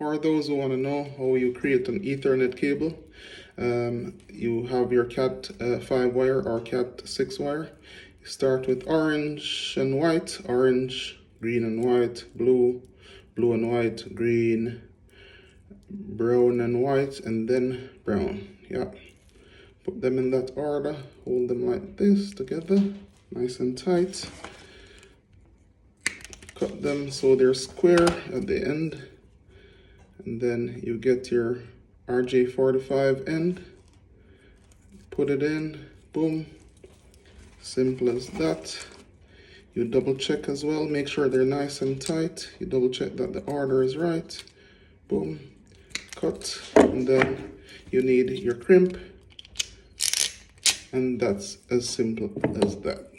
For those who want to know how you create an Ethernet cable, you have your Cat 5 wire or Cat 6 wire. You start with orange and white, orange, green and white, blue, blue and white, green, brown and white, and then brown. Yeah. Put them in that order, hold them like this together, nice and tight. Cut them so they're square at the end. And then you get your RJ45 end, put it in, boom, simple as that. You double check as well, make sure they're nice and tight. You double check that the order is right, boom, cut, and then you need your crimp, and that's as simple as that.